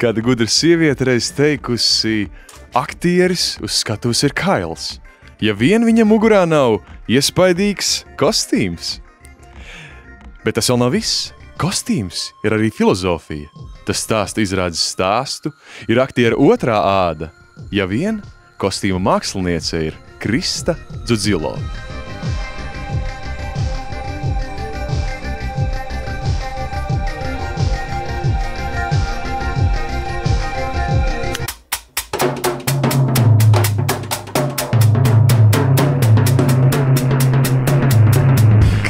Kāda gudra sieviete reiz teikusi, aktieris uz skatuves ir kails. Ja vien viņa mugurā nav iespaidīgs kostīms. Bet tas vēl nav viss. Kostīms ir arī filozofija. Tas stāsta izrādes stāstu, ir aktiera otrā āda. Ja vien kostīma māksliniece ir Krista Dzudzilo.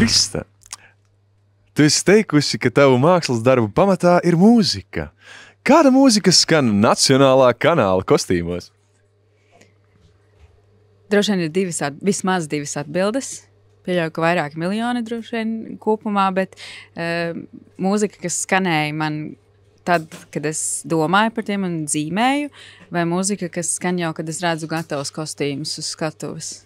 Krista, tu esi teikusi, ka tavu mākslas darbu pamatā ir mūzika. Kāda mūzika skan nacionālā kanāla kostīmos? Droši vien ir vismaz divas atbildes. Pieļauju, ka vairāk miljoni droši vien kopumā, bet mūzika, kas skanēja man tad, kad es domāju par tiem un dzīmēju, vai mūzika, kas skan jau, kad es redzu gatavus kostīmus uz skatuves?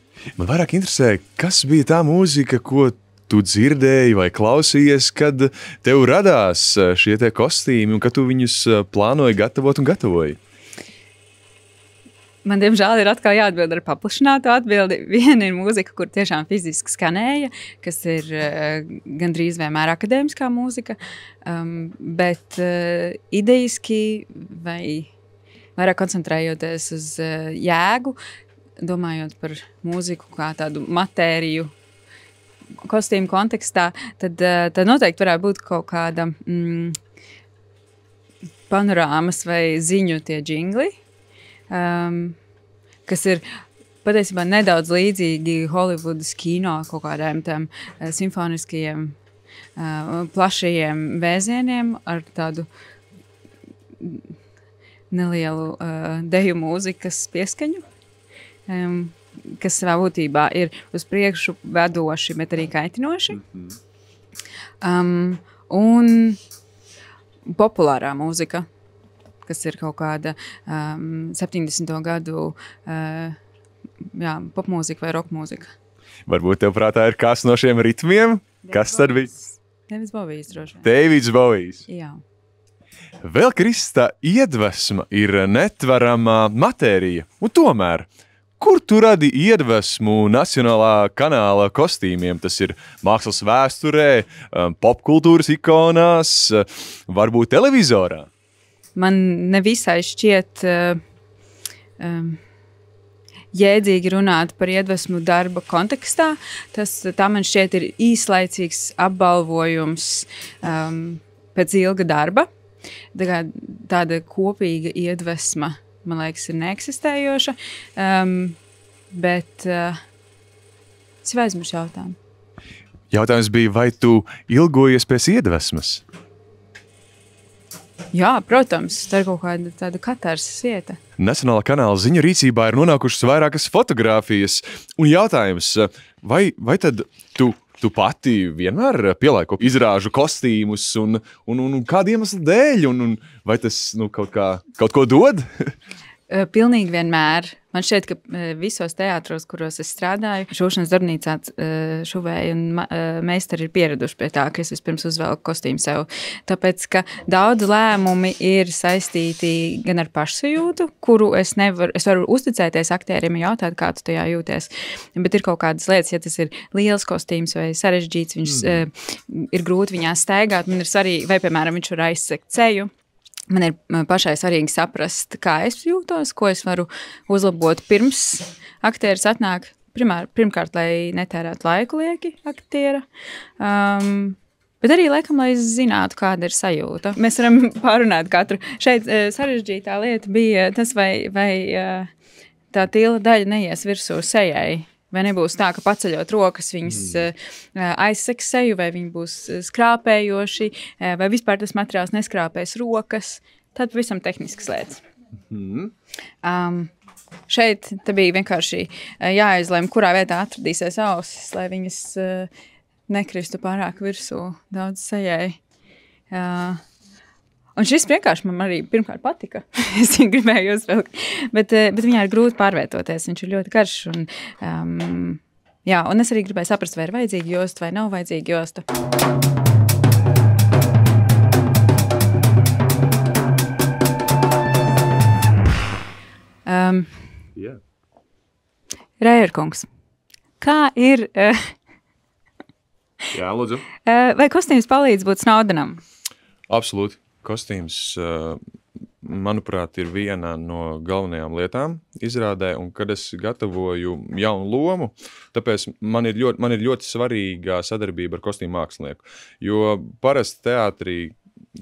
Man vairāk interesē, kas bija tā mūzika, ko tu dzirdēji vai klausījies, kad tev radās šie te kostīmi un kad tu viņus plānoji gatavot un gatavoji? Man, diemžēl, ir atkal jāatbild ar paplašinātu atbildi. Viena ir mūzika, kur tiešām fiziski skanēja, kas ir gandrīz vienmēr akadēmiskā mūzika, bet idejiski vai vairāk koncentrējoties uz jēgu, domājot par mūziku kā tādu matēriju, kostīmu kontekstā, tad noteikti varētu būt kaut kāda panorāmas vai ziņu tie džingli, kas ir patiesībā nedaudz līdzīgi Holivudas kino kaut kādiem tam simfoniskajiem plašajiem vēzieniem ar tādu nelielu deju mūzikas pieskaņu, kas savā būtībā ir uz priekšu vedoši, bet arī kaitinoši. Un populārā mūzika, kas ir kaut kāda 70. gadu popmūzika vai rockmūzika. Varbūt tev prātā ir kas no šiem ritmiem? Kas tad bija? Davids Bovijs droši vien. Davids Bovijs. Jā. Vēl, Krista, iedvesma ir netverama matērija. Un tomēr, kur tu radi iedvesmu nacionālā kanāla kostīmiem? Tas ir mākslas vēsturē, popkultūras ikonās, varbūt televizorā? Man nevisai šķiet jēdzīgi runāt par iedvesmu darba kontekstā. Tā man šķiet ir īslaicīgs apbalvojums pēc ilga darba. Tāda kopīga iedvesma, man liekas, ir neeksistējoša, bet es jau aizmirsu jautājumu. Jautājums bija, vai tu ilgojies pēc iedvesmas? Jā, protams, tā ir kaut kāda tāda katarses vieta. Nacionālā kanāla ziņu rīcībā ir nonākušas vairākas fotogrāfijas, un jautājums, vai tad tu pati vienmēr pielaiko izrāžu kostīmus un kādu iemeslu dēļ, un vai tas kaut ko dod? Pilnīgi vienmēr. Man šķiet, ka visos teātros, kuros es strādāju, šūšanas darbnīcā šuvēji un meistari ir pieraduši pie tā, ka es vispirms uzvelku kostīmu sev. Tāpēc, ka daudz lēmumi ir saistīti gan ar pašsajūtu, kuru es varu uzticēties aktierim un jautāt, kā tu tajā jūties. Bet ir kaut kādas lietas, ja tas ir liels kostīms vai sarežģīts, viņš ir grūti viņā staigāt, man ir svarīgi, vai, piemēram, viņš var aizsekt ceju. Man ir pašai svarīgi saprast, kā es jūtos, ko es varu uzlabot pirms aktieris atnāk. Pirmkārt, lai netērētu laiku lieki aktiera, bet arī, laikam, lai zinātu, kāda ir sajūta. Mēs varam pārunāt katru. Šeit sarežģītā lieta bija tas, vai tā tīla daļa neies virsū sejai. Vai nebūs tā, ka paceļot rokas viņas aizseks seju, vai viņi būs skrāpējoši, vai vispār tas materiāls neskrāpēs rokas. Tad pavisam tehniskas lietas. Šeit te bija vienkārši jāizlem, kurā vietā atradīsies ausis, lai viņas nekristu pārāk virsū daudz sejai. Un šis vienkārši man arī pirmkārt patika. Es viņu gribēju uzvelkt. Bet viņā ir grūti pārvietoties. Viņš ir ļoti karš. Un es arī gribēju saprast, vai ir vajadzīga josta vai nav vajadzīga josta. Jā. Rējerkungs, kā ir, Jā, lūdzu. vai kostīms palīdz būt Snowdenam? Absolūti. Kostīms, manuprāt, ir viena no galvenajām lietām izrādē, un kad es gatavoju jaunu lomu, tāpēc man ir ļoti svarīga sadarbība ar kostīmu mākslinieku, jo parasti teātrī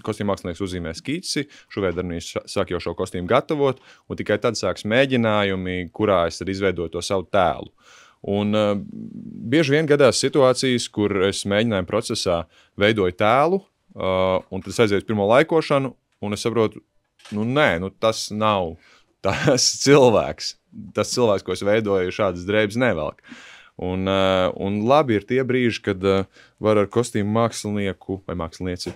kostīmu mākslinieks uzzīmē skici, šuvēdarbnīca sāk jau šo kostīmu gatavot, un tikai tad sāks mēģinājumi, kurā es tad izveidoju to savu tēlu. Un bieži vien gadās situācijas, kur es mēģinājumu procesā veidoju tēlu, un tad es aizēju pirmo laikošanu, un es saprotu, tas nav tas cilvēks. Tas cilvēks, ko es veidoju, šādas drēbes nevelk. Un labi ir tie brīži, kad var ar kostīmu mākslinieku vai mākslinieci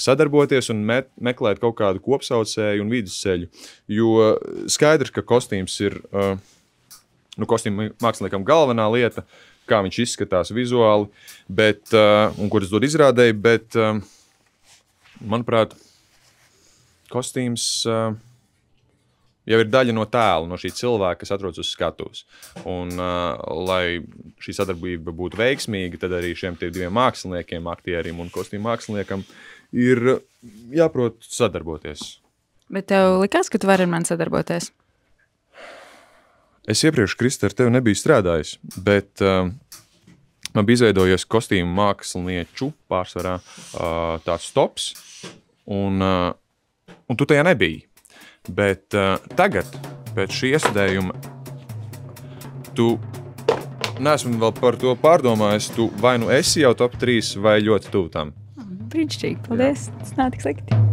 sadarboties un meklēt kaut kādu kopsaucēju un vidusceļu. Jo skaidrs, ka kostīms ir kostīmu māksliniekam galvenā lieta, kā viņš izskatās vizuāli, un kur es dod izrādēju, bet, manuprāt, kostīms jau ir daļa no tēla, no šī cilvēka, kas atrodas uz skatuves. Un, lai šī sadarbība būtu veiksmīga, tad arī šiem diviem māksliniekiem, aktierim un kostīmu māksliniekam ir jāprot sadarboties. Bet tev likās, ka tu vari ar mani sadarboties? Es iepriekš, Krista, ar tevi nebiju strādājis, bet man bija izveidojies kostīmu mākslinieču pārsvarā tāds tops, un tu tajā nebija. Bet tagad, pēc šī iestudējuma, tu neesmu vēl par to pārdomājis, tu vai nu esi jau top 3 vai ļoti tuvu tam. Brīnišķīgi, paldies, tas nav tik slikti.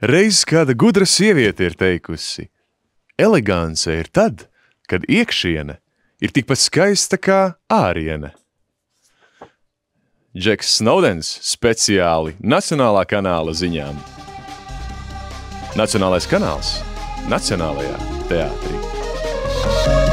Reiz kāda gudra sieviete ir teikusi, elegance ir tad, kad iekšiene ir tikpat skaista kā āriene. Džeks Snowdens speciāli Nacionālā kanāla ziņām. Nacionālais kanāls Nacionālajā teātrī.